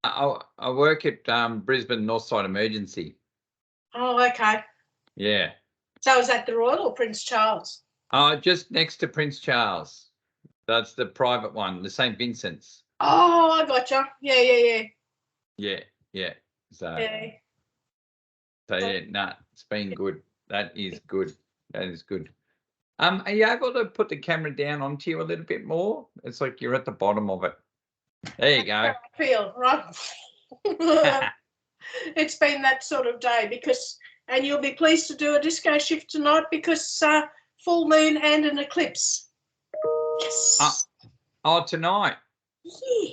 I work at Brisbane Northside Emergency. Oh, okay. Yeah. So is that the Royal or Prince Charles? Just next to Prince Charles. That's the private one, the St. Vincent's. Oh, I gotcha. Yeah. So, Yeah. it's been good. That is good. Are you able to put the camera down onto you a little bit more? It's like you're at the bottom of it. There you go. Phill, right? It's been that sort of day and you'll be pleased to do a disco shift tonight because full moon and an eclipse. Yes. Tonight. Yeah.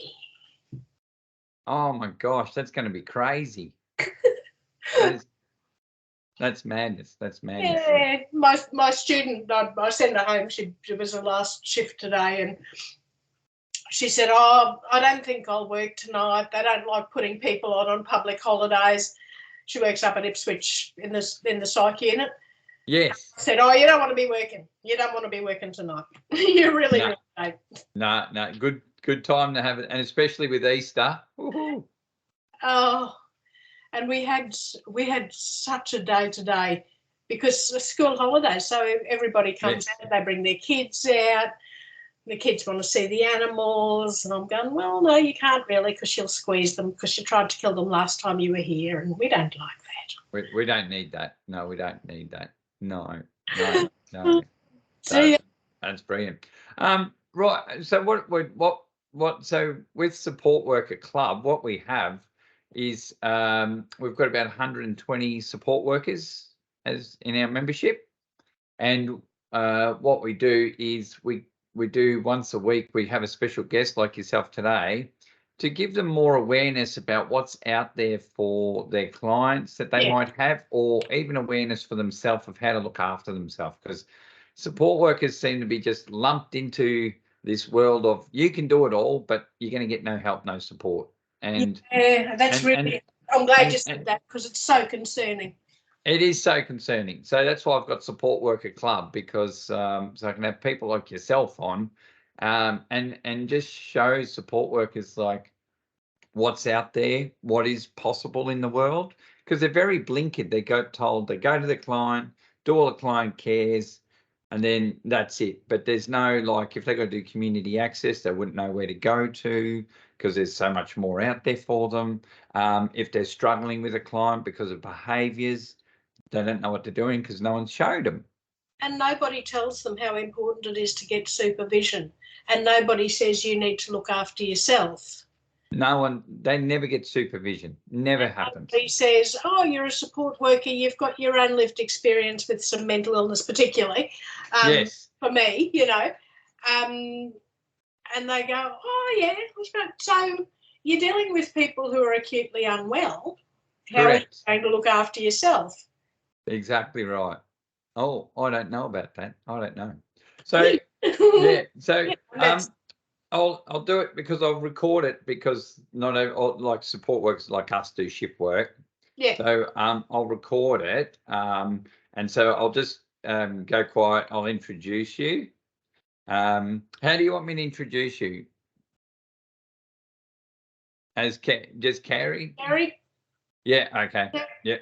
Oh my gosh, that's going to be crazy. That's madness. Yeah, my student, I sent her home. She was her last shift today, and she said, "Oh, I don't think I'll work tonight. They don't like putting people on public holidays." She works up at Ipswich in the psych unit. Yes. I said, "Oh, you don't want to be working. You don't want to be working tonight. You really don't." No. Good time to have it, and especially with Easter. Woohoo. Oh, and we had such a day today because of school holidays. So everybody comes out, they bring their kids out. The kids want to see the animals, and I'm going, well, no, you can't really because you'll squeeze them because you tried to kill them last time you were here, and we don't like that. We don't need that. No, we don't need that. No. That's brilliant. Right. So what? So with Support Worker Club, what we have is we've got about 120 support workers as in our membership, and what we do is we do once a week, we have a special guest like yourself today to give them more awareness about what's out there for their clients that they might have, or even awareness for themselves of how to look after themselves, because support workers seem to be just lumped into this world of you can do it all, but you're going to get no help, no support. And that's really, I'm glad you said that because it's so concerning. It is so concerning. So that's why I've got Support Worker Club, because so I can have people like yourself on and just show support workers like what's out there, what is possible in the world, because they're very blinkered. They go to the client, do all the client cares, and then that's it. But there's no, like, if they got to do community access, they wouldn't know where to go to because there's so much more out there for them. If they're struggling with a client because of behaviours, they don't know what they're doing because no one showed them. And nobody tells them how important it is to get supervision. And nobody says you need to look after yourself. No one, they never get supervision. Never happens. Nobody says, oh, you're a support worker, you've got your own lived experience with some mental illness particularly. Yes. For me, you know. And they go, oh, yeah. So you're dealing with people who are acutely unwell. How are you going to look after yourself? Exactly right. Oh, I don't know about that. I don't know. So, yeah. So, I'll do it because I'll record it, because not like support workers like us do shift work. Yeah. So I'll record it. And so I'll just go quiet. I'll introduce you. How do you want me to introduce you? As just Carey? Carey? Yeah. Okay. Yeah.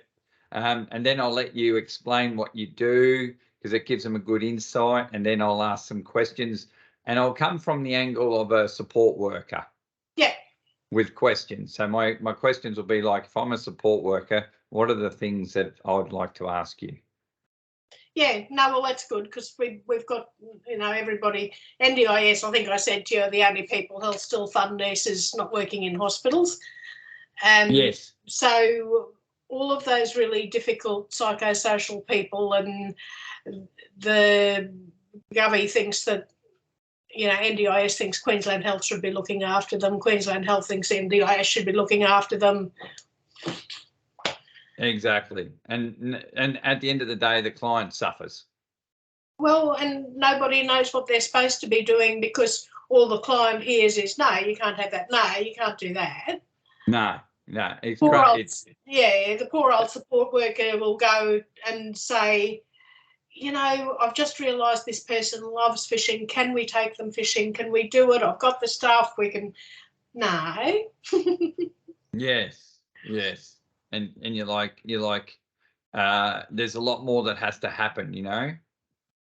And then I'll let you explain what you do, because it gives them a good insight. And then I'll ask some questions. And I'll come from the angle of a support worker. Yeah. With questions. So my questions will be like, if I'm a support worker, what are the things that I would like to ask you? Yeah, no, well, that's good, because we've got, you know, everybody, NDIS, I think I said to you, are the only people who'll still fund nurses not working in hospitals. Yes. So all of those really difficult psychosocial people, and the Govey thinks that, you know, NDIS thinks Queensland Health should be looking after them. Queensland Health thinks NDIS should be looking after them. Exactly. And at the end of the day, the client suffers. Well, and nobody knows what they're supposed to be doing, because all the client hears is, no, you can't have that. No, you can't do that. No. The poor old support worker will go and say, you know, I've just realised this person loves fishing. Can we take them fishing? Can we do it? I've got the staff. We can. No. Yes, yes. And you're like there's a lot more that has to happen, you know,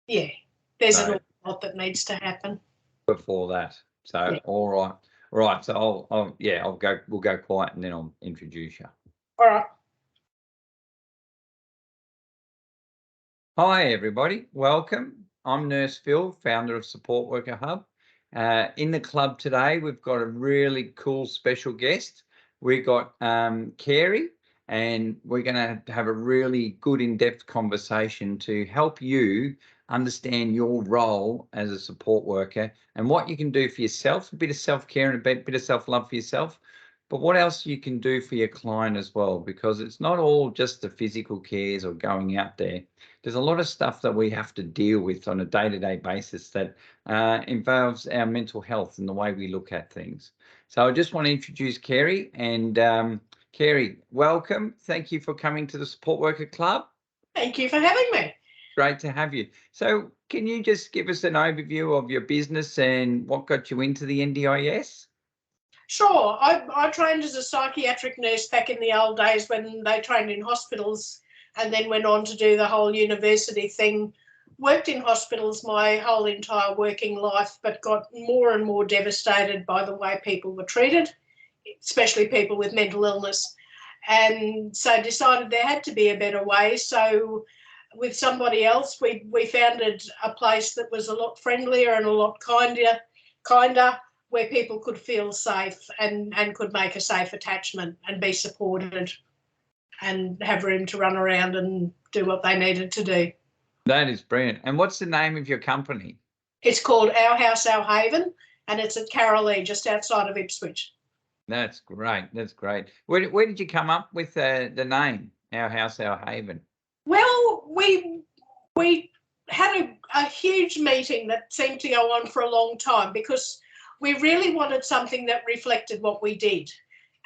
Yeah, there's an so awful lot that needs to happen. before that. So Yeah. all right. Right. So we'll go quiet and then I'll introduce you. All right. Hi, everybody. Welcome. I'm Nurse Phill, founder of Support Worker Hub. In the club today, we've got a really cool special guest. We've got Carey, and we're going to have a really good in-depth conversation to help you understand your role as a support worker and what you can do for yourself, a bit of self-care and a bit of self-love for yourself, but what else you can do for your client as well, because it's not all just the physical cares or going out there. There's a lot of stuff that we have to deal with on a day-to-day basis that involves our mental health and the way we look at things. So I just want to introduce Carey, and Carey, welcome. Thank you for coming to the Support Worker Club. Thank you for having me. Great to have you. So can you just give us an overview of your business and what got you into the NDIS? Sure. I trained as a psychiatric nurse back in the old days when they trained in hospitals, and then went on to do the whole university thing. Worked in hospitals my whole entire working life, but got more and more devastated by the way people were treated, especially people with mental illness. And so decided there had to be a better way. So with somebody else, we founded a place that was a lot friendlier and a lot kinder, where people could feel safe and could make a safe attachment and be supported and have room to run around and do what they needed to do. That is brilliant. And what's the name of your company? It's called Our House, Our Haven, and it's at Carolee, just outside of Ipswich. That's great. That's great. Where did you come up with the name, Our House, Our Haven? Well, we had a huge meeting that seemed to go on for a long time because we really wanted something that reflected what we did.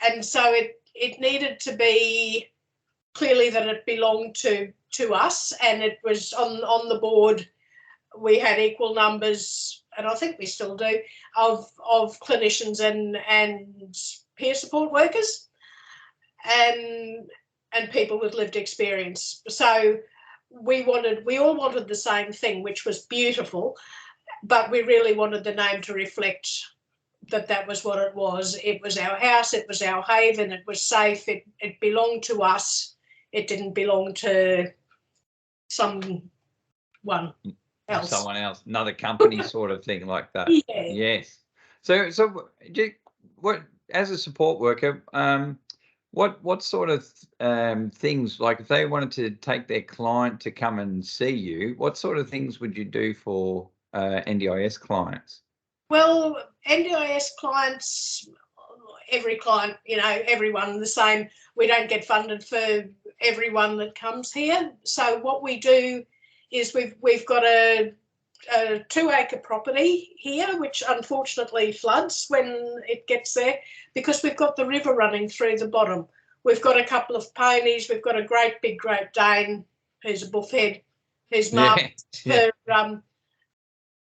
And so it needed to be clearly that it belonged to us, and it was on the board. We had equal numbers, and I think we still do, of clinicians and peer support workers and people with lived experience. So we all wanted the same thing, which was beautiful, but we really wanted the name to reflect that was what it was. It was our house, it was our haven, it was safe, it belonged to us. It didn't belong to someone else. Someone else, another company sort of thing like that. Yeah. Yes. So what, as a support worker, what sort of things, like if they wanted to take their client to come and see you, what sort of things would you do for NDIS clients? Well, NDIS clients, every client, everyone the same. We don't get funded for everyone that comes here. So what we do is we've got a 2-acre property here, which unfortunately floods when it gets there because we've got the river running through the bottom. We've got a couple of ponies. We've got a great big Great Dane who's a buffhead, who's marked for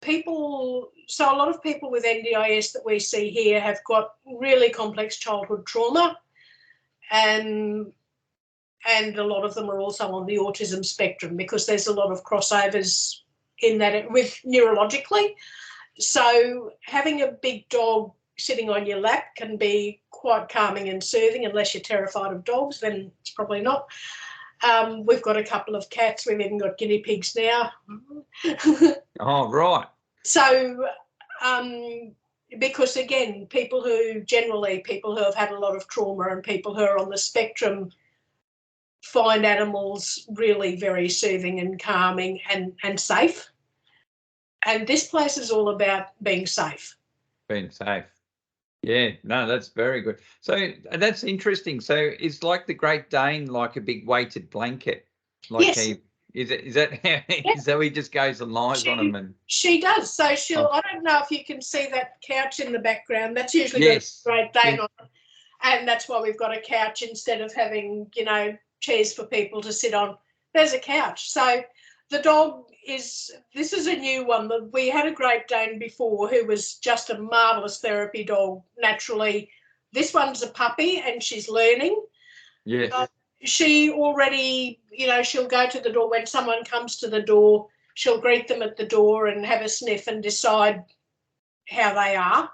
people. So a lot of people with NDIS that we see here have got really complex childhood trauma, and a lot of them are also on the autism spectrum because there's a lot of crossovers in that with neurologically. So having a big dog sitting on your lap can be quite calming and soothing, unless you're terrified of dogs, then it's probably not. We've got a couple of cats. We've even got guinea pigs now. Oh, right. So because again, people who have had a lot of trauma and people who are on the spectrum find animals really very soothing and calming and safe. And this place is all about being safe. Being safe. Yeah, no, that's very good. So that's interesting. So it's like the Great Dane, like a big weighted blanket. Like yes. Is that so he just goes and lies on them? And she does. So I don't know if you can see that couch in the background. That's usually got a Great Dane on it. And that's why we've got a couch instead of having, chairs for people to sit on. There's a couch. So the dog this is a new one. We had a Great Dane before who was just a marvellous therapy dog, naturally this one's a puppy and she's learning. Yes. She already, she'll go to the door when someone comes to the door. She'll greet them at the door and have a sniff and decide how they are.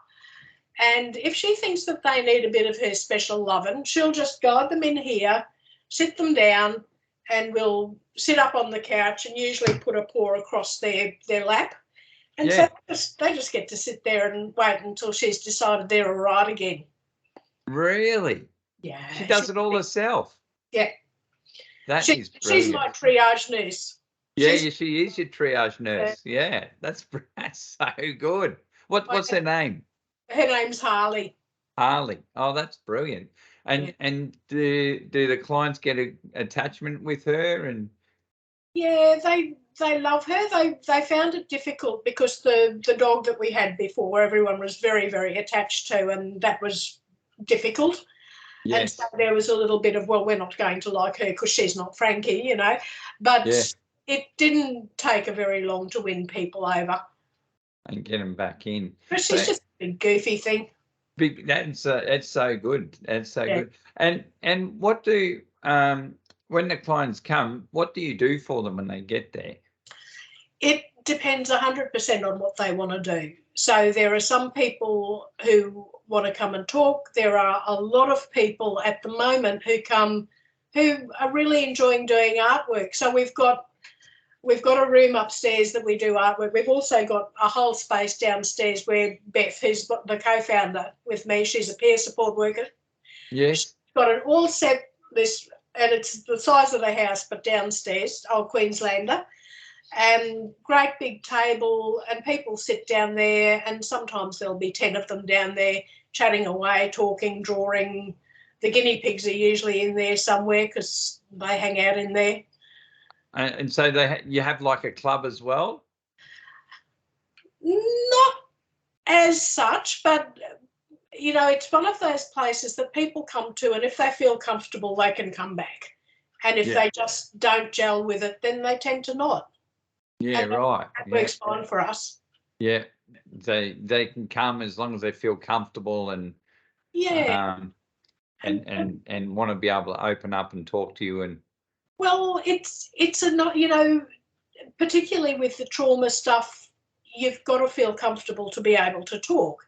And if she thinks that they need a bit of her special loving, she'll just guide them in here, sit them down, and we'll sit up on the couch and usually put a paw across their lap. And so they just get to sit there and wait until she's decided they're all right again. Really? Yeah. She does it all herself? Yeah. That is brilliant. She's my triage nurse. Yeah, she is your triage nurse. Yeah, that's so good. What's her name? Her name's Harley. Harley. Oh, that's brilliant. And do the clients get an attachment with her? And yeah, they love her. They found it difficult because the dog that we had before, everyone was very, very attached to, and that was difficult. Yes. And so there was a little bit of, well, we're not going to like her because she's not Frankie, But it didn't take a very long to win people over. And get them back in. But she's just a big goofy thing. That's so good. That's so good. And what do when the clients come, what do you do for them when they get there? It depends 100% on what they want to do. So there are some people who want to come and talk. There are a lot of people at the moment who come who are really enjoying doing artwork. So we've got a room upstairs that we do artwork. We've also got a whole space downstairs where Beth, who's the co-founder with me, she's a peer support worker. Yes. She's got it all set, and it's the size of the house, but downstairs, old Queenslander, and great big table, and people sit down there, and sometimes there'll be 10 of them down there chatting away, talking, drawing. The guinea pigs are usually in there somewhere because they hang out in there. And so you have like a club as well? Not as such, but, it's one of those places that people come to, and if they feel comfortable, they can come back. And if they just don't gel with it, then they tend to not. Yeah, and right. That works fine for us. Yeah, they can come as long as they feel comfortable and and want to be able to open up and talk to you. And well, it's particularly with the trauma stuff, you've got to feel comfortable to be able to talk.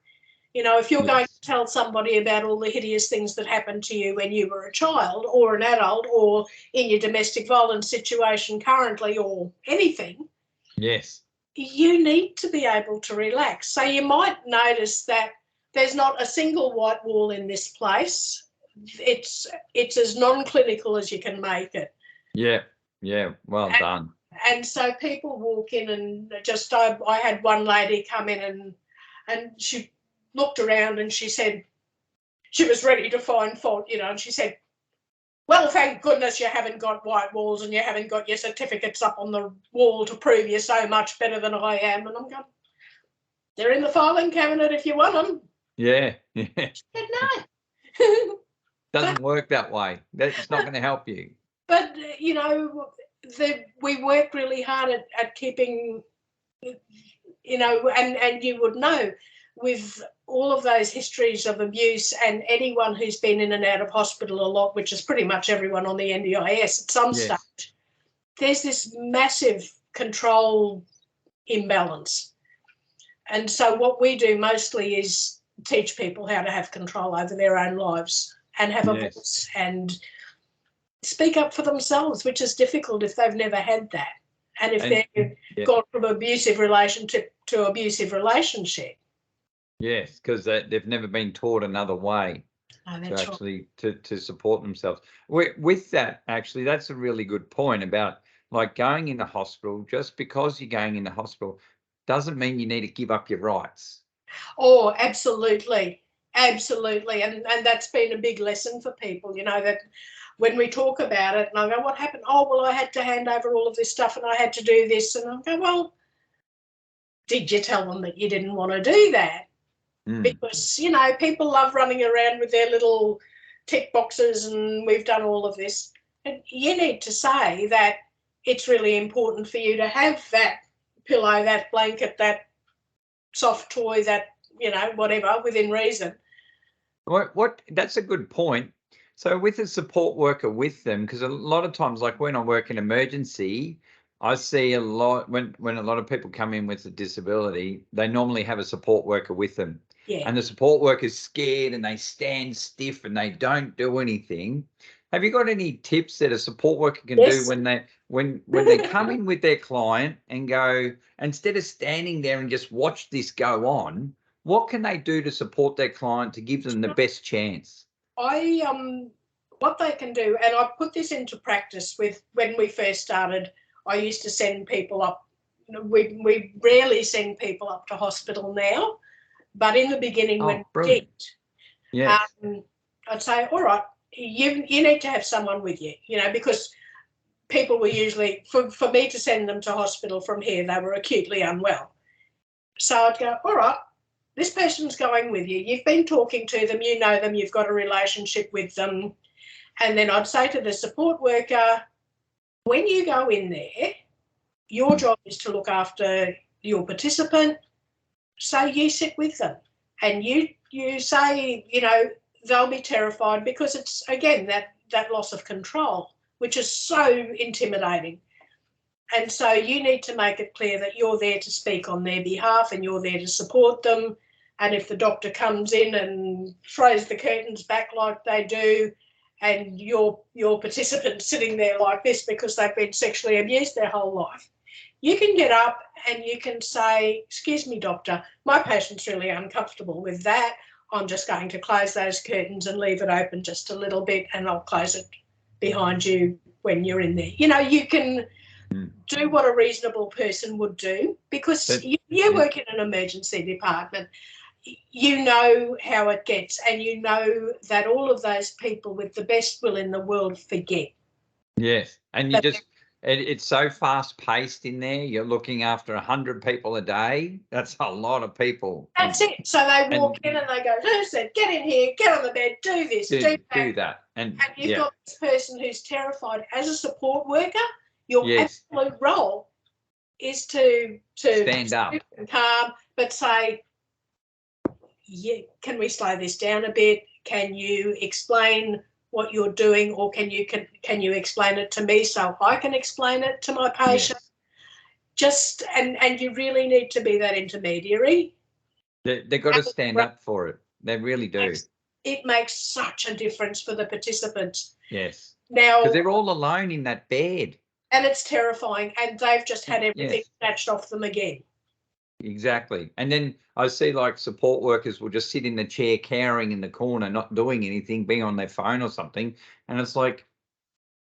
If you're going to tell somebody about all the hideous things that happened to you when you were a child or an adult or in your domestic violence situation currently or anything, yes, you need to be able to relax. So you might notice that there's not a single white wall in this place. It's as non-clinical as you can make it. Yeah, well done. And so people walk in and just, I had one lady come in and she looked around and she said, she was ready to find fault, and she said, well, thank goodness you haven't got white walls and you haven't got your certificates up on the wall to prove you're so much better than I am. And I'm going, they're in the filing cabinet if you want them. Yeah. She said, no. Doesn't work that way. That's not going to help you. But, we work really hard at keeping, and you would know, with all of those histories of abuse and anyone who's been in and out of hospital a lot, which is pretty much everyone on the NDIS at some stage, there's this massive control imbalance. And so what we do mostly is teach people how to have control over their own lives and have a voice and speak up for themselves, which is difficult if they've never had that. And if they've gone from abusive relationship to abusive relationship. Yes, because they've never been taught another way to actually to support themselves. With that, actually, that's a really good point about like going into hospital. Just because you're going into hospital doesn't mean you need to give up your rights. Oh, absolutely. Absolutely. And that's been a big lesson for people, that when we talk about it and I go, what happened? Oh, well, I had to hand over all of this stuff and I had to do this. And I go, well, did you tell them that you didn't want to do that? Because, people love running around with their little tick boxes and we've done all of this. And you need to say that it's really important for you to have that pillow, that blanket, that soft toy, that, whatever, within reason. What that's a good point. So with a support worker with them, because a lot of times, like when I work in emergency, I see a lot when a lot of people come in with a disability, they normally have a support worker with them. Yeah. And the support worker's scared and they stand stiff and they don't do anything. Have you got any tips that a support worker can do Yes. when they come in with their client and go, instead of standing there and just watch this go on, what can they do to support their client to give them the best chance? What they can do, and I put this into practice with when we first started. I used to send people up. We rarely send people up to hospital now, but in the beginning when we did, Yes. I'd say, all right, you need to have someone with you, because people were usually, for me to send them to hospital from here, they were acutely unwell. So I'd go, all right, this person's going with you. You've been talking to them, you know them, you've got a relationship with them. And then I'd say to the support worker, when you go in there, your job is to look after your participant. So you sit with them and you say, they'll be terrified because it's, again, that loss of control, which is so intimidating. And so you need to make it clear that you're there to speak on their behalf and you're there to support them. And if the doctor comes in and throws the curtains back like they do, and your participant sitting there like this because they've been sexually abused their whole life, you can get up and you can say, excuse me, doctor, my patient's really uncomfortable with that. I'm just going to close those curtains and leave it open just a little bit, and I'll close it behind you when you're in there. You can do what a reasonable person would do, because you work in an emergency department. You know how it gets, and you know that all of those people with the best will in the world forget. Yes, and it's so fast paced in there. You're looking after 100 people a day. That's a lot of people. That's it. So they walk in and they go, who said, get in here, get on the bed, do this, do that. And you've got this person who's terrified. As a support worker, your absolute role is to stand up and calm, but say, can we slow this down a bit? Can you explain what you're doing, or can you explain it to me so I can explain it to my patient? Just and you really need to be that intermediary. They've got to stand up for it. They really do. It makes such a difference for the participants. Yes. Now, because they're all alone in that bed. And it's terrifying, and they've just had everything snatched off them again. Exactly. And then I see like support workers will just sit in the chair cowering in the corner, not doing anything, being on their phone or something. And it's like,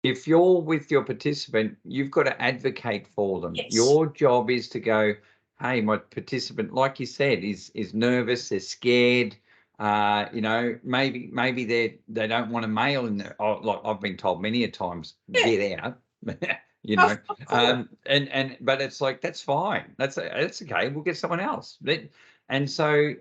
if you're with your participant, you've got to advocate for them. Yes. Your job is to go, hey, my participant, like you said, is nervous, they're scared. Maybe they don't want a male in there. Oh, like I've been told many a times, get out. But it's like, that's fine. That's okay. We'll get someone else. And so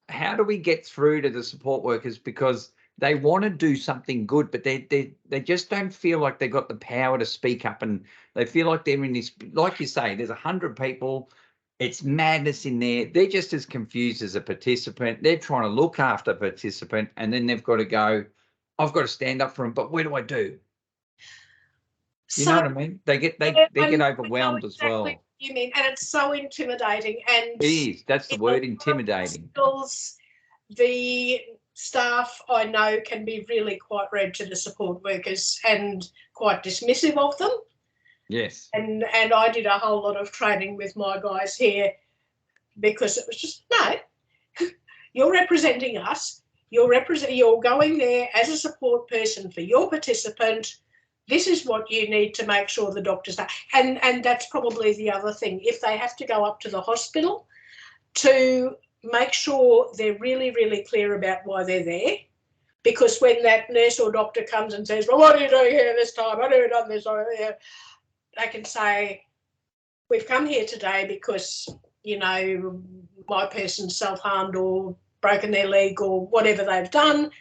how do we get through to the support workers? Because they want to do something good, but they just don't feel like they've got the power to speak up, and they feel like they're in this, like you say, there's 100 people. It's madness in there. They're just as confused as a participant. They're trying to look after a participant, and then they've got to go, I've got to stand up for them, but where do I do? You know what I mean? They get overwhelmed as well. You mean, and it's so intimidating. And it is. That's the word, intimidating. The staff I know can be really quite rude to the support workers and quite dismissive of them. Yes. And I did a whole lot of training with my guys here, because it was just, no, you're representing us. You're going there as a support person for your participant. This is what you need to make sure the doctors know. And that's probably the other thing. If they have to go up to the hospital, to make sure they're really, really clear about why they're there. Because when that nurse or doctor comes and says, well, what are you doing here this time? I've never done this over here. They can say, we've come here today because, my person's self-harmed or broken their leg or whatever they've done.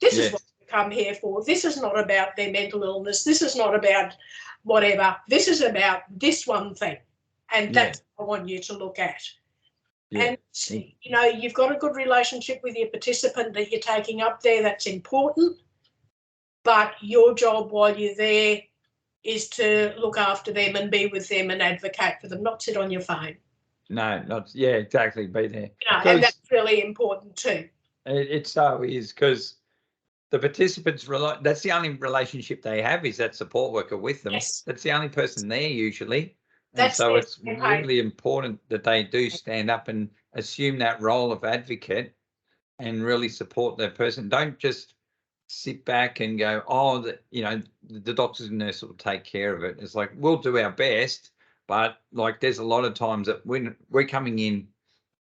This is what we've come here for. This is not about their mental illness. This is not about whatever. This is about this one thing. And that's what I want you to look at. And, you know, you've got a good relationship with your participant that you're taking up there. That's important. But your job while you're there is to look after them and be with them and advocate for them, not sit on your phone. No, not, yeah, exactly, be there. You know, and that's really important too. It so is, because the participants, that's the only relationship they have, is that support worker with them. Yes. That's the only person there usually. And That's so it's really important that they do stand up and assume that role of advocate and really support that person. Don't just sit back and go, oh, you know, the doctors and nurses will take care of it. It's like, we'll do our best, but like there's a lot of times that when we're coming in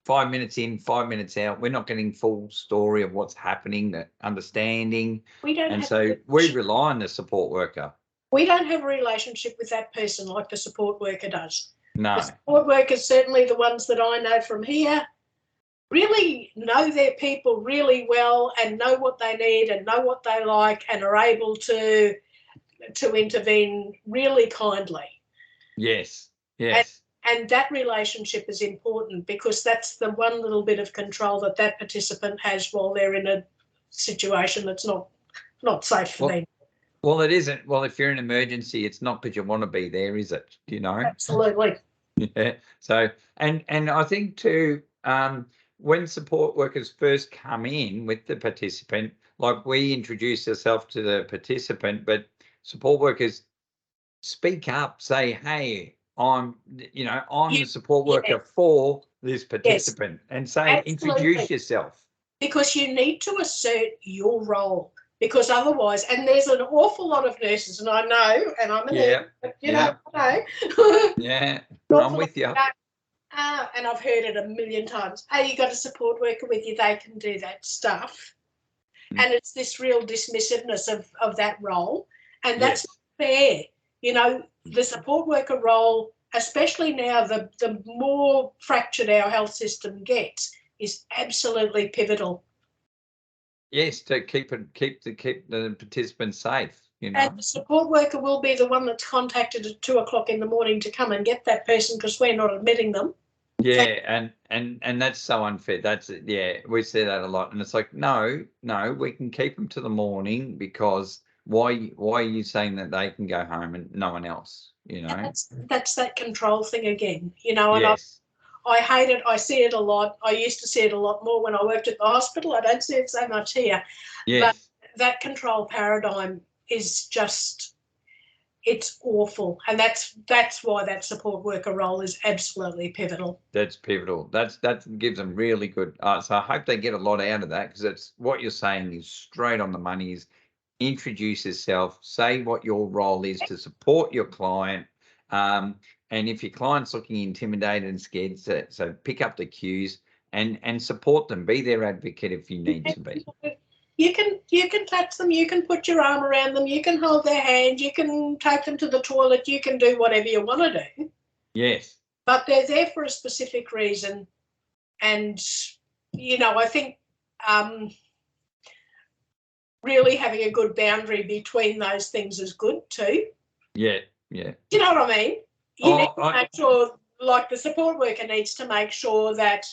5 minutes in, 5 minutes out, we're not getting full story of what's happening, that understanding. And so we rely on the support worker. We don't have a relationship with that person like the support worker does. No. The support workers, certainly the ones that I know from here, really know their people really well and know what they need and know what they like and are able to intervene really kindly. Yes, yes. And that relationship is important, because that's the one little bit of control that that participant has while they're in a situation that's not safe for them. Well, it isn't. Well, if you're in an emergency, it's not because you want to be there, is it? You know? Absolutely. Yeah. So, and I think too, when support workers first come in with the participant, like we introduce ourselves to the participant, but support workers speak up, say, hey, I'm the support worker for this participant, and say, introduce yourself. Because you need to assert your role. Because otherwise, and there's an awful lot of nurses, and I know, and I'm a nurse, but, you know, I know. Yeah, I'm with you. And I've heard it a million times. Oh, you got a support worker with you, they can do that stuff. And it's this real dismissiveness of that role. And that's not fair. You know, the support worker role, especially now, the more fractured our health system gets, is absolutely pivotal. Yes, to keep the participants safe, you know. And the support worker will be the one that's contacted at 2 o'clock in the morning to come and get that person, because we're not admitting them. Yeah, and that's so unfair. That's, yeah, we say that a lot, and it's like, no, we can keep them to the morning, because why are you saying that they can go home and no one else, you know? And that's that control thing again, you know. And yes. I hate it. I see it a lot. I used to see it a lot more when I worked at the hospital. I don't see it so much here. Yes. But that control paradigm is just, it's awful. And that's why that support worker role is absolutely pivotal. That's pivotal. That gives them really good. So I hope they get a lot out of that, because it's what you're saying is straight on the money. Is introduce yourself, say what your role is to support your client. And if your client's looking intimidated and scared, so pick up the cues and support them. Be their advocate if you need to be. You can touch them, you can put your arm around them, you can hold their hand, you can take them to the toilet, you can do whatever you want to do. Yes. But they're there for a specific reason. And, you know, I think really having a good boundary between those things is good too. Yeah, yeah. Do you know what I mean? You need to make sure, like the support worker needs to make sure that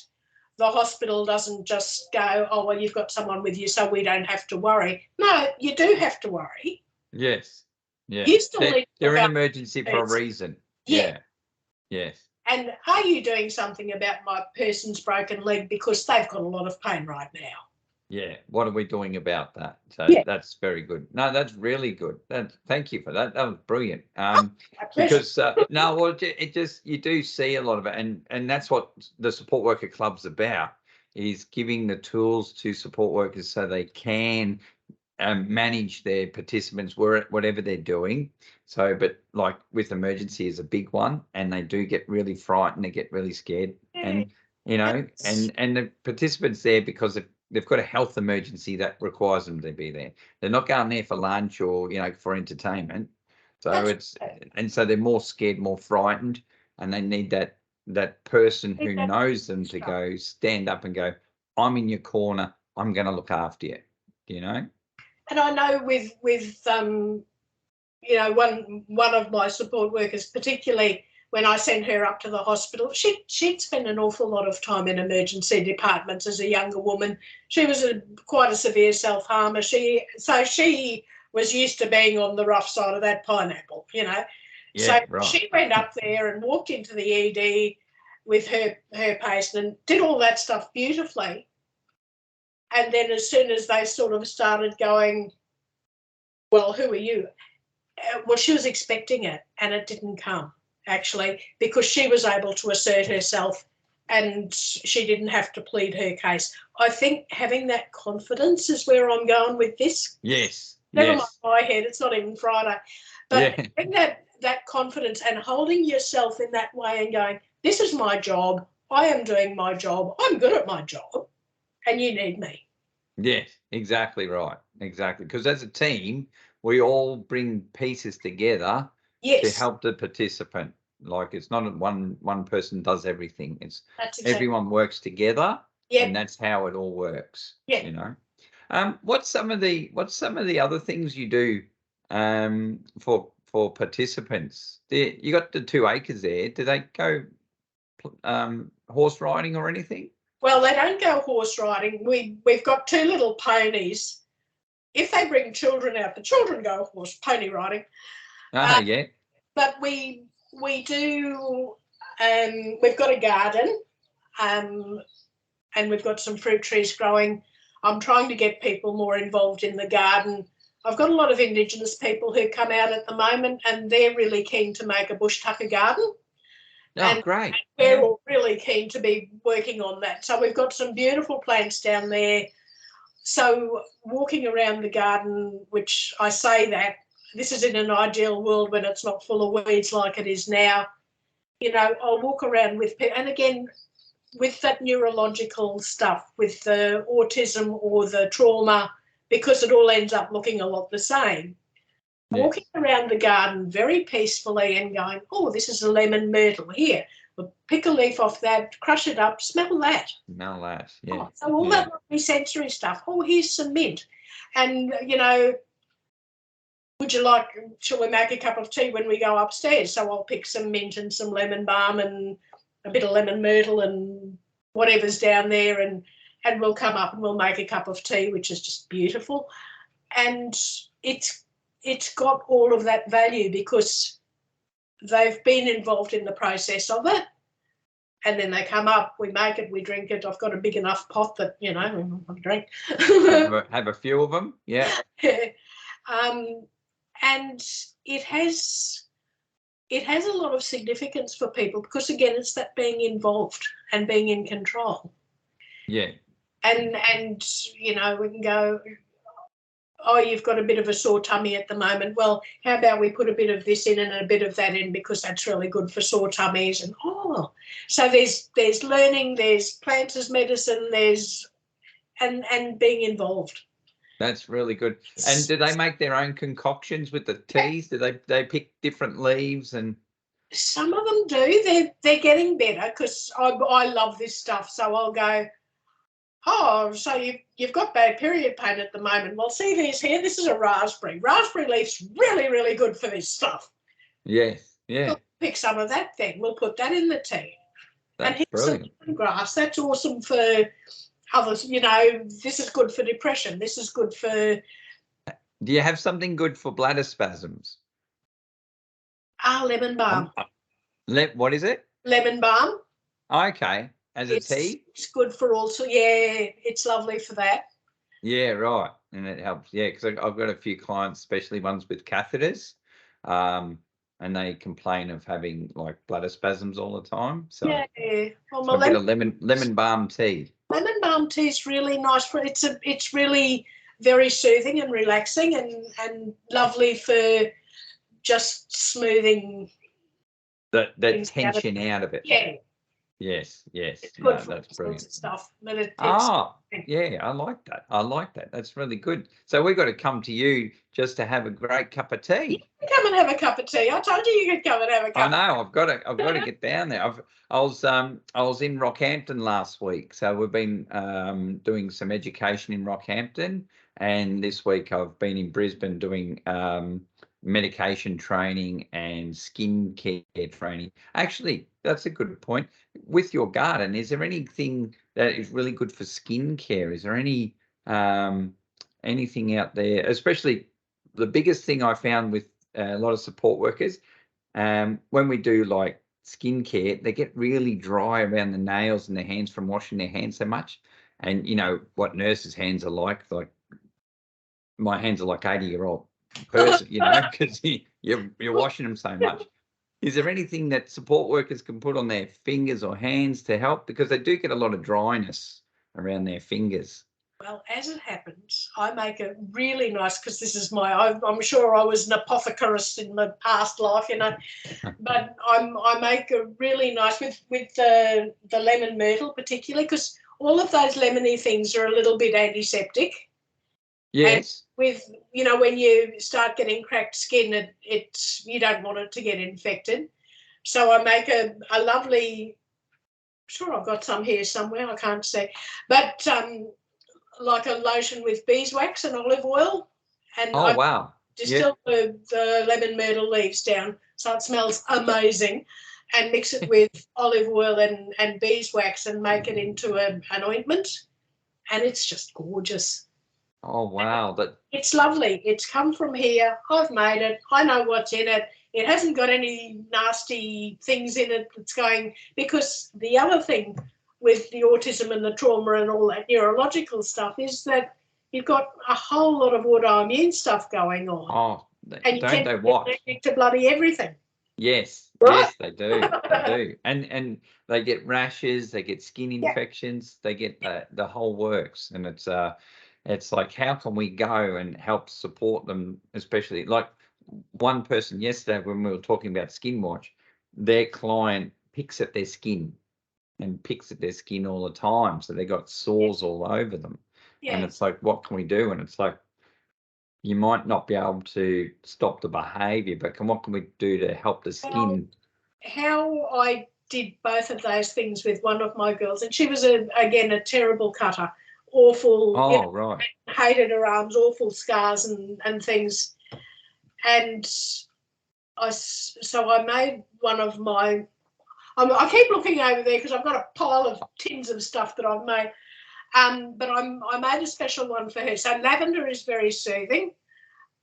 the hospital doesn't just go, oh, well, you've got someone with you, so we don't have to worry. No, you do have to worry. Yes. Yeah. You still need to they're an emergency for a reason. Yeah. Yes. And are you doing something about my person's broken leg because they've got a lot of pain right now? Yeah. What are we doing about that? So that's very good. No, that's really good. Thank you for that. That was brilliant. Because no, well, it just, you do see a lot of it, and that's what the support worker club's about, is giving the tools to support workers so they can manage their participants whatever they're doing. So, but like with emergency is a big one, and they do get really frightened, they get really scared, and you know, and the participants there because they've got a health emergency that requires them to be there. They're not going there for lunch or, you know, for entertainment. So so they're more scared, more frightened, and they need that person who knows them to go stand up and go, I'm in your corner, I'm going to look after you, you know. And I know with you know, one of my support workers, particularly when I sent her up to the hospital, she'd spent an awful lot of time in emergency departments as a younger woman. She was quite a severe self-harmer. So she was used to being on the rough side of that pineapple, you know. Yeah, So right. she went up there and walked into the ED with her patient and did all that stuff beautifully. And then as soon as they sort of started going, well, who are you? Well, she was expecting it and it didn't come, actually, because she was able to assert herself and she didn't have to plead her case. I think having that confidence is where I'm going with this. Yes. Never Yes. mind my head, it's not even Friday. But having that confidence and holding yourself in that way and going, this is my job, I am doing my job, I'm good at my job, and you need me. Yes, exactly right. Exactly. Because as a team, we all bring pieces together to help the participant. Like it's not one person does everything. It's everyone works together, and that's how it all works. Yeah. You know. What's some of the other things you do for participants? You got the 2 acres there. Do they go horse riding or anything? Well, they don't go horse riding. We've got 2 little ponies. If they bring children out, the children go pony riding. Yeah. But we do. We've got a garden, and we've got some fruit trees growing. I'm trying to get people more involved in the garden. I've got a lot of Indigenous people who come out at the moment, and they're really keen to make a bush tucker garden. Oh, great. We're all really keen to be working on that. So we've got some beautiful plants down there. So walking around the garden, which I say that, this is in an ideal world when it's not full of weeds like it is now, you know, I'll walk around with people. And again, with that neurological stuff, with the autism or the trauma, because it all ends up looking a lot the same. Walking around the garden very peacefully and going, oh, this is a lemon myrtle here. We'll pick a leaf off that, crush it up, smell that. Smell that, yeah. Oh, so all that lovely sensory stuff. Oh, here's some mint. And, you know, shall we make a cup of tea when we go upstairs? So I'll pick some mint and some lemon balm and a bit of lemon myrtle and whatever's down there, and we'll come up and we'll make a cup of tea, which is just beautiful. And it's got all of that value because they've been involved in the process of it. And then they come up, we make it, we drink it. I've got a big enough pot that, you know, I drink. have a few of them, yeah. And it has a lot of significance for people because, again, it's that being involved and being in control. Yeah. And you know, we can go, oh, you've got a bit of a sore tummy at the moment. Well, how about we put a bit of this in and a bit of that in because that's really good for sore tummies. And so there's learning, there's plants as medicine, there's and being involved. That's really good. And do they make their own concoctions with the teas? Do they pick different leaves? And some of them do. They're getting better because I love this stuff. So I'll go, oh, so you've got bad period pain at the moment. Well, see these here? This is a raspberry. Raspberry leaf's really, really good for this stuff. Yes, yeah. We'll pick some of that then. We'll put that in the tea. That's brilliant. Some lemongrass. That's awesome for others. You know, this is good for depression. This is good for... Do you have something good for bladder spasms? Lemon balm. What is it? Lemon balm. Okay. As a tea? It's good for also, yeah, it's lovely for that. Yeah, right. And it helps, yeah, because I've got a few clients, especially ones with catheters, and they complain of having like bladder spasms all the time. So yeah, well, a bit of lemon balm tea. Lemon balm tea is really nice for it's really very soothing and relaxing and lovely for just smoothing that tension out of it. Yeah. Yes. It's good for that's brilliant stuff. Yeah, I like that. That's really good. So we've got to come to you just to have a great cup of tea. You come and have a cup of tea. I told you could come and have a cup. I know. I've got to get down there. I was in Rockhampton last week, so we've been doing some education in Rockhampton, and this week I've been in Brisbane doing medication training and skin care training. Actually, that's a good point. With your garden, is there anything that is really good for skin care? Is there any anything out there? Especially the biggest thing I found with a lot of support workers, when we do like skin care, they get really dry around the nails and their hands from washing their hands so much. And you know what nurses' hands are like my hands are like 80-year-old person, you know, because you're washing them so much. Is there anything that support workers can put on their fingers or hands to help? Because they do get a lot of dryness around their fingers. Well, as it happens, I make a really nice, because this is I'm sure I was an apothecarist in my past life, you know, but I make a really nice with the lemon myrtle particularly, because all of those lemony things are a little bit antiseptic. Yes. And with, you know, when you start getting cracked skin, you don't want it to get infected. So I make a lovely, sure I've got some here somewhere, I can't see, but like a lotion with beeswax and olive oil, and Oh, I wow. distill the lemon myrtle leaves down so it smells amazing, and mix it with olive oil and beeswax and make it into an ointment, and it's just gorgeous. Oh, wow. It's lovely. It's come from here. I've made it. I know what's in it. It hasn't got any nasty things in it that's going, because the other thing with the autism and the trauma and all that neurological stuff is that you've got a whole lot of autoimmune stuff going on. Oh, and don't they what? Allergic to bloody everything. Yes, Right? yes, they do. They do. And they get rashes, they get skin infections, they get the whole works. And it's like, how can we go and help support them, especially like one person yesterday when we were talking about skin watch, their client picks at their skin and picks at their skin all the time. So they got sores all over them. And it's like, what can we do? And it's like, you might not be able to stop the behavior, but what can we do to help the skin? How I did both of those things with one of my girls, and she was again a terrible cutter, awful. Oh, you know, right. Hated her arms, awful scars and things. And I made one of my. I keep looking over there because I've got a pile of tins of stuff that I've made. But I made a special one for her. So lavender is very soothing.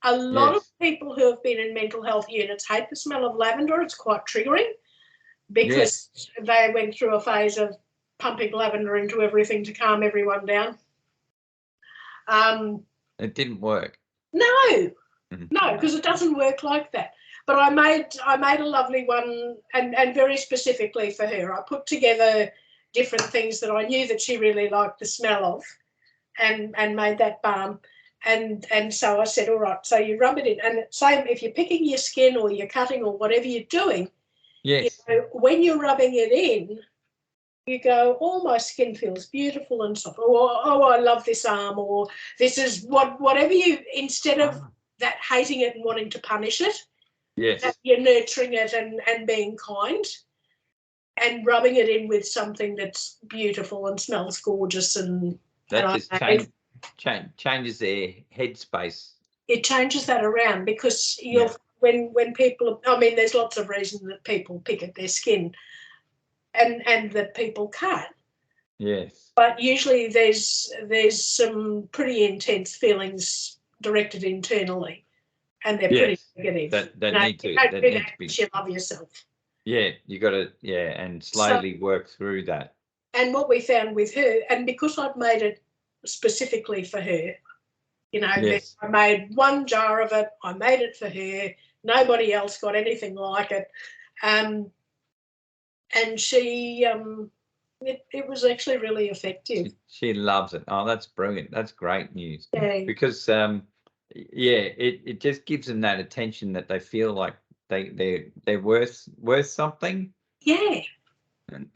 A lot of people who have been in mental health units hate the smell of lavender. It's quite triggering because they went through a phase of pumping lavender into everything to calm everyone down. It didn't work. No, because it doesn't work like that. But I made a lovely one, and very specifically for her. I put together different things that I knew that she really liked the smell of, and made that balm. And so I said, all right, so you rub it in. And same if you're picking your skin or you're cutting or whatever you're doing, you know, when you're rubbing it in, you go, oh, my skin feels beautiful and soft. Or, oh, I love this arm. Or this is whatever you, instead of that hating it and wanting to punish it, that you're nurturing it and being kind and rubbing it in with something that's beautiful and smells gorgeous. And that just changes their headspace. It changes that around because when people, I mean, there's lots of reasons that people pick at their skin and that people cut. Yes. But usually there's some pretty intense feelings directed internally, and they're pretty negative. That need to be. You love yourself. Yeah, you got to and slowly work through that. And what we found with her, and because I'd made it specifically for her, you know, I made one jar of it. I made it for her. Nobody else got anything like it, and she, it was actually really effective. She loves it. Oh, that's brilliant. That's great news. Yeah. Because it just gives them that attention that they feel like they're worth something. Yeah.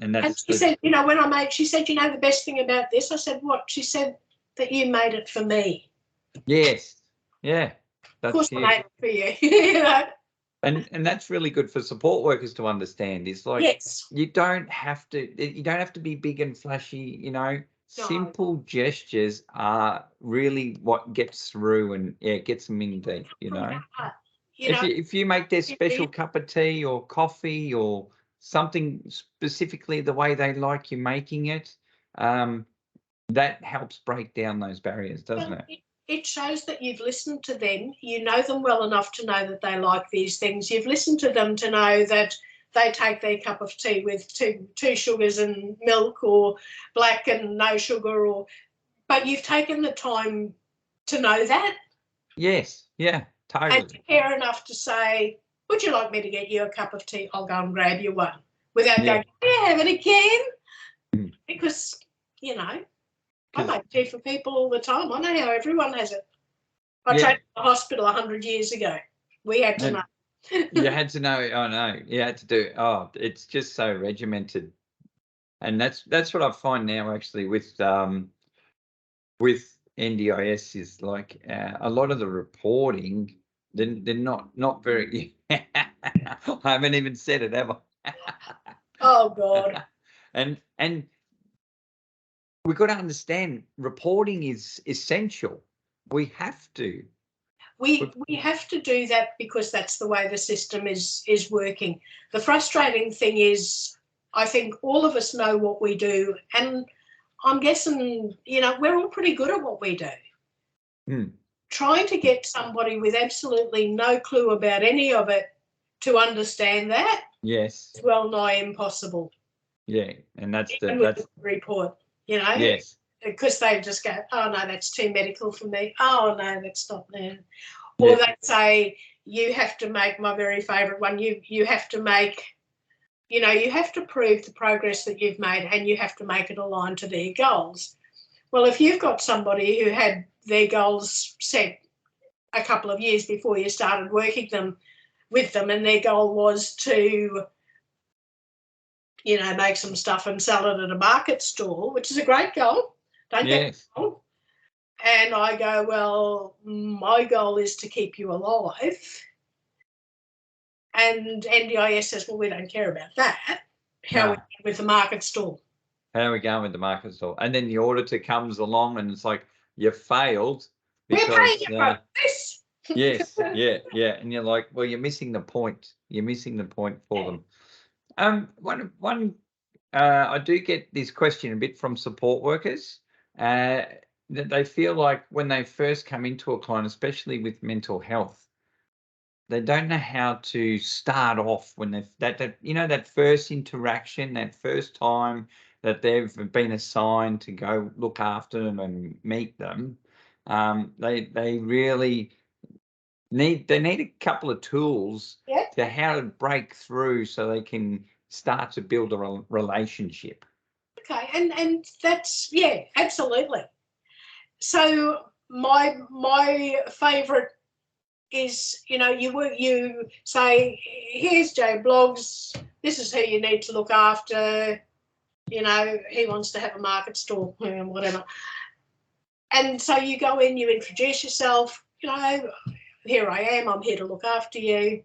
And that's. And she said, you know, when I made, she said, you know, the best thing about this. I said, what? She said that you made it for me. Yes. Yeah. Of course, I made it for you. You know? And that's really good for support workers to understand. It's like you don't have to be big and flashy, you know. Simple gestures are really what gets through and gets them in deep, you know. you know, if you make their special cup of tea or coffee or something specifically the way they like you making it, that helps break down those barriers, doesn't well, it? it shows that you've listened to them. You know them well enough to know that they like these things. You've listened to them to know that they take their cup of tea with two sugars and milk, or black and no sugar, but you've taken the time to know that. Yes, yeah, And totally. to care enough to say, would you like me to get you a cup of tea? I'll go and grab you one, without Yeah. going, can you have it again? Mm. Because, you know, I 'Cause- make tea for people all the time. I know how everyone has it. I Yeah. trained in the hospital 100 years ago. We had to And know. you had to know. Oh no, you had to do it. Oh, it's just so regimented, and that's what I find now actually with NDIS is like a lot of the reporting. They're not very. I haven't even said it, have I? Oh, God. And we've got to understand reporting is essential. We have to. We have to do that because that's the way the system is working. The frustrating thing is, I think all of us know what we do, and I'm guessing, you know, we're all pretty good at what we do. Trying to get somebody with absolutely no clue about any of it to understand that, Yes. is well nigh impossible. Yeah, and that's the report, you know. Yes. Because they just go, oh no, that's too medical for me. Oh no, that's not there. Or they say, you have to make, my very favourite one, you have to make, you know, you have to prove the progress that you've made, and you have to make it align to their goals. Well, if you've got somebody who had their goals set a couple of years before you started working with them, and their goal was to, you know, make some stuff and sell it at a market stall, which is a great goal. Don't get me wrong. And I go, well, my goal is to keep you alive. And NDIS says, well, we don't care about that. How we with the market stall? How are we going with the market stall? And then the auditor comes along and it's like, you failed because we're paying you for this. Yes, yeah. And you're like, well, you're missing the point. You're missing the point for them. I do get this question a bit from support workers that they feel like when they first come into a client, especially with mental health, they don't know how to start off when that first interaction, that first time that they've been assigned to go look after them and meet them. They really need a couple of tools to how to break through so they can start to build a relationship. Okay, and that's, yeah, absolutely. So my favourite is, you know, you say, here's Joe Bloggs, this is who you need to look after, you know, he wants to have a market stall, whatever. And so you go in, you introduce yourself, you know, here I am, I'm here to look after you.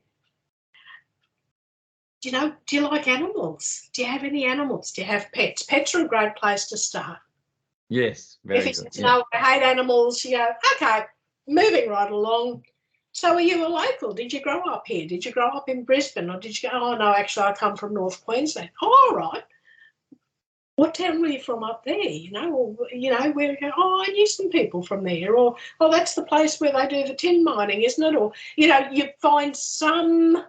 Do you like animals? Do you have any animals? Do you have pets? Pets are a great place to start. Yes, very if good. No, I hate animals, you go, okay, moving right along. So are you a local? Did you grow up here? Did you grow up in Brisbane? Or did you go, oh no, actually I come from North Queensland. Oh, all right. What town were you from up there? You know, or, you know, where you go, oh, I knew some people from there. Or, oh, that's the place where they do the tin mining, isn't it? Or, you know, you find some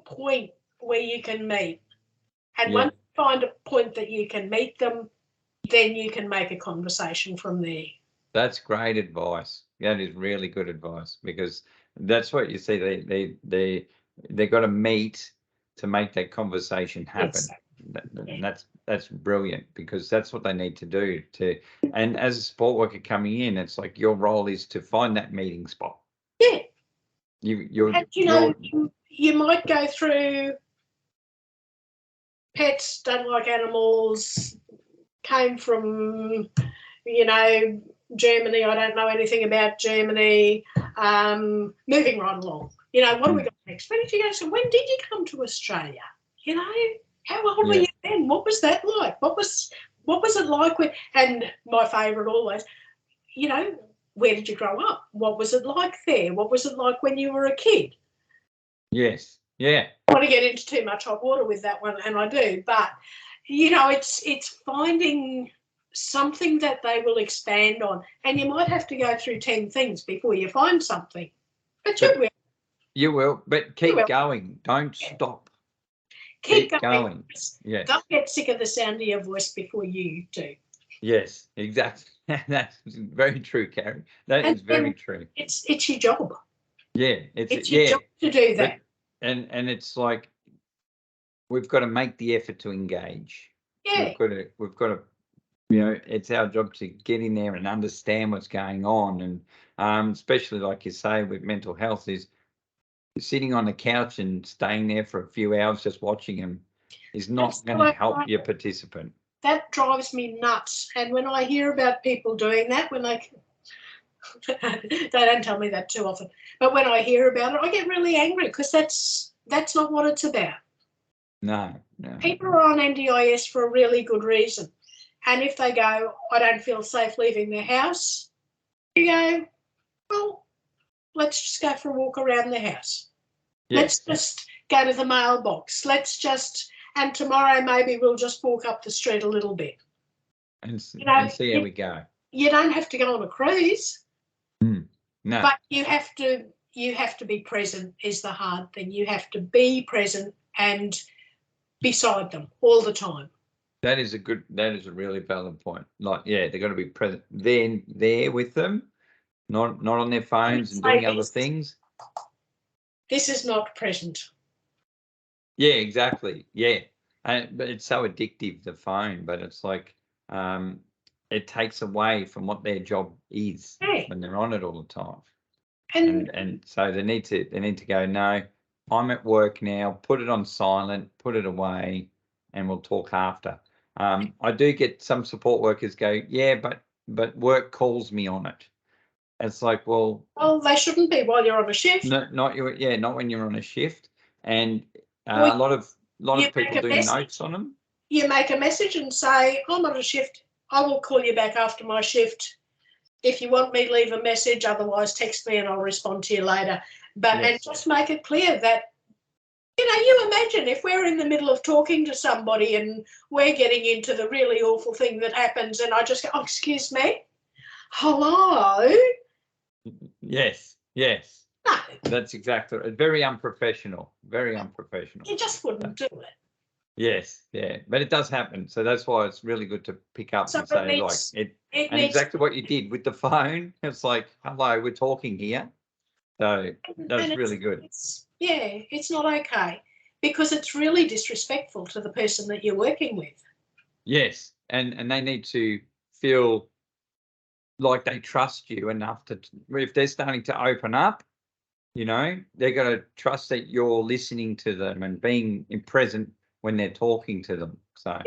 point where you can meet. And once you find a point that you can meet them, then you can make a conversation from there. That's great advice. That is really good advice, because that's what you see. They got to meet to make that conversation happen. Yes. That's brilliant, because that's what they need to do. And as a support worker coming in, it's like your role is to find that meeting spot. Yeah. You might go through pets, don't like animals, came from, you know, Germany. I don't know anything about Germany. Moving right along. You know, what do we got next? When did you go? So when did you come to Australia? You know, how old were you then? What was that like? What was it like when? And my favourite always, you know, where did you grow up? What was it like there? What was it like when you were a kid? Yes. Yeah. I want to get into too much hot water with that one, and I do, but you know, it's finding something that they will expand on, and you might have to go through 10 things before you find something, but you will. You will, but keep going. Don't stop. Keep going. Yes. Don't get sick of the sound of your voice before you do. Yes, exactly. That's very true, Carey. That is very true. It's your job. Yeah, it's your job to do that. And it's like we've got to make the effort to engage. Yeah. We've got to, you know, it's our job to get in there and understand what's going on. And especially like you say with mental health is sitting on the couch and staying there for a few hours just watching them is not going to help your participant. That drives me nuts. And when I hear about people doing that, when they don't tell me that too often, but when I hear about it, I get really angry because that's not what it's about. No. People are on NDIS for a really good reason. And if they go, I don't feel safe leaving their house, you go, well, let's just go for a walk around the house. Yes. Let's just go to the mailbox. And tomorrow maybe we'll just walk up the street a little bit. And see how we go. You don't have to go on a cruise. No. But you have to be present is the hard thing. You have to be present and beside them all the time. That is a really valid point. Like, yeah, they've got to be present then there with them, not on their phones and doing other things. This is not present. Yeah, exactly. Yeah. But it's so addictive, the phone, but it's like it takes away from what their job is when they're on it all the time. And so they need to go, no, I'm at work now, put it on silent, put it away, and we'll talk after. I do get some support workers go, yeah, but work calls me on it. It's like, well, they shouldn't be while you're on a shift. Not when you're on a shift. And a lot of people do notes on them. You make a message and say, I'm on a shift. I will call you back after my shift. If you want me, leave a message. Otherwise, text me and I'll respond to you later. And just make it clear that, you know, you imagine if we're in the middle of talking to somebody and we're getting into the really awful thing that happens and I just go, oh, excuse me, hello? Yes. No. That's exactly right. Very unprofessional. Very unprofessional. You just wouldn't do it. Yes, yeah, but it does happen. So that's why it's really good to pick up and say, exactly what you did with the phone. It's like, hello, we're talking here. So that's really good. It's not okay because it's really disrespectful to the person that you're working with. Yes, and they need to feel like they trust you enough to, if they're starting to open up, you know, they're going to trust that you're listening to them and being present when they're talking to them. So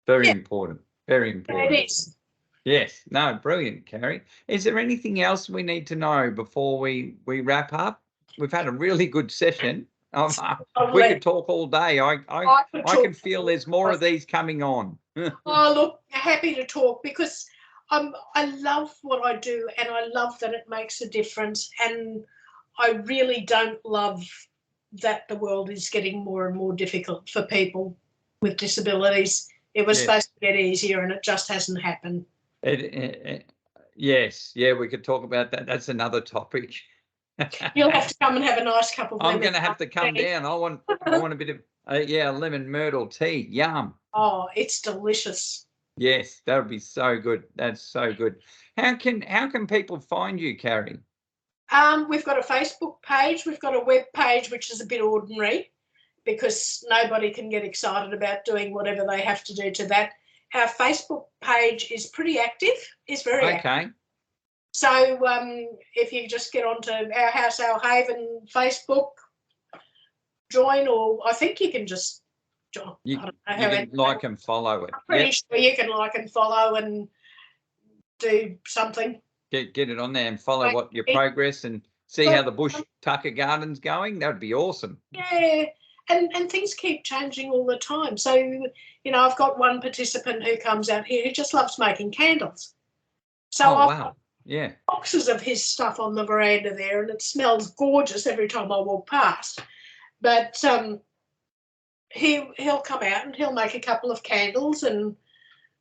very important. Very important. It is. Yes. No, brilliant, Carey. Is there anything else we need to know before we wrap up? We've had a really good session. We could talk all day. I can feel there's more of these coming on. Oh, look, happy to talk because I love what I do and I love that it makes a difference, and I really don't love that the world is getting more and more difficult for people with disabilities. It was supposed to get easier and it just hasn't happened. Yes, yeah, we could talk about that. That's another topic. You'll have to come and have a nice cup of lemon. I'm going to have to come down. I want a bit of lemon myrtle tea. Yum. Oh, it's delicious. Yes, that would be so good. That's so good. How can people find you, Carey? We've got a Facebook page. We've got a web page, which is a bit ordinary because nobody can get excited about doing whatever they have to do to that. Our Facebook page is pretty active. It's very active. So if you just get onto Our House, Our Haven Facebook, join, or I think you can just join. You can like and follow it. I'm pretty sure you can like and follow and do something. Get it on there and follow what your progress and see how the Bush Tucker Garden's going. That would be awesome. Yeah, and things keep changing all the time. So, you know, I've got one participant who comes out here who just loves making candles. So Yeah. Boxes of his stuff on the veranda there, and it smells gorgeous every time I walk past. But he'll come out and he'll make a couple of candles and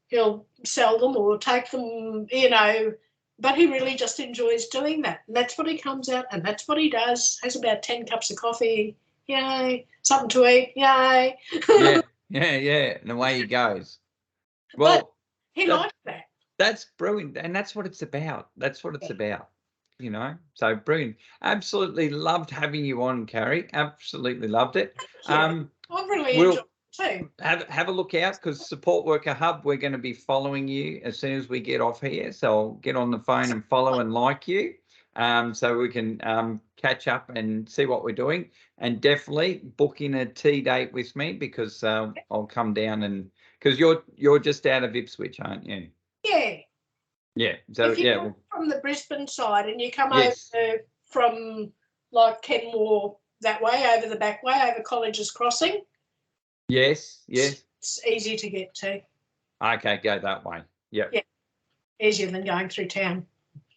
he'll sell them or take them, you know, but he really just enjoys doing that. And that's what he comes out and that's what he does. Has about 10 cups of coffee, yay, something to eat, yay. Yeah. And away he goes. Well, but he likes that. That's brilliant. And that's what it's about. That's what it's about, you know. So brilliant. Absolutely loved having you on, Carey. Absolutely loved it. I really enjoyed it too. Have a look out, because Support Worker Hub, we're going to be following you as soon as we get off here. So I'll get on the phone and follow and like you, so we can catch up and see what we're doing. And definitely book in a tea date with me, because I'll come down, and because you're just out of Ipswich, aren't you? Yeah. So if you come from the Brisbane side and you come over from like Kenmore that way, over the back way, over Colleges Crossing. Yes. It's easy to get to. Okay, go that way. Yep. Yeah. Easier than going through town.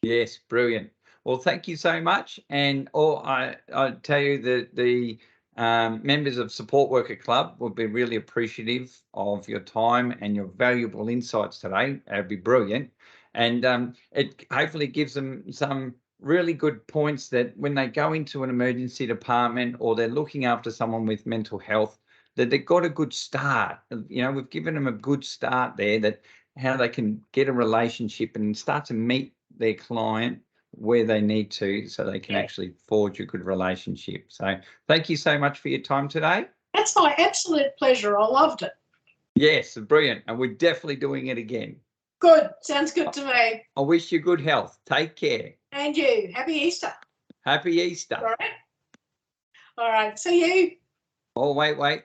Yes, brilliant. Well, thank you so much. And I tell you that the members of Support Worker Club will be really appreciative of your time and your valuable insights today. That'd be brilliant. And it hopefully gives them some really good points that when they go into an emergency department or they're looking after someone with mental health, that they've got a good start. You know, we've given them a good start there, that how they can get a relationship and start to meet their client where they need to, so they can actually forge a good relationship. So thank you so much for your time today. That's my absolute pleasure. I loved it. Yes, brilliant. And we're definitely doing it again. Good. Sounds good to me. I wish you good health. Take care. And you. Happy Easter. Happy Easter. All right. See you. Oh, wait.